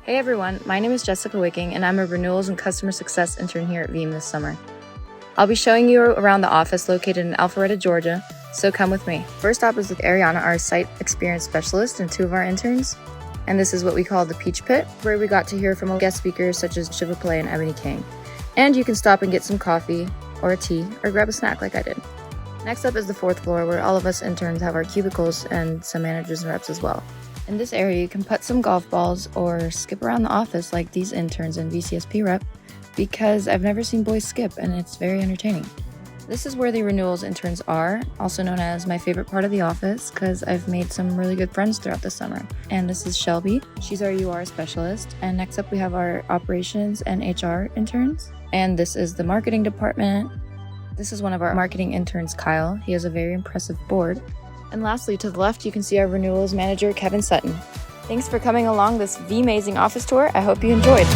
Hey everyone, my name is Jessica Wicking and I'm a Renewals and Customer Success intern here at Veeam this summer. I'll be showing you around the office located in Alpharetta, Georgia, so come with me. First stop is with Ariana, our site experience specialist, and two of our interns. And this is what we call the Peach Pit, where we got to hear from guest speakers such as Shiva Play and Ebony King. And you can stop and get some coffee or a tea or grab a snack like I did. Next up is the fourth floor, where all of us interns have our cubicles and some managers and reps as well. In this area, you can put some golf balls or skip around the office like these interns and VCSP rep, because I've never seen boys skip and it's very entertaining. This is where the Renewals interns are, also known as my favorite part of the office because I've made some really good friends throughout the summer. And this is Shelby, she's our UR specialist. And next up we have our operations and HR interns. And this is the marketing department. This is one of our marketing interns, Kyle. He has a very impressive board. And lastly, to the left, you can see our Renewals manager, Kevin Sutton. Thanks for coming along this V-Mazing office tour. I hope you enjoyed.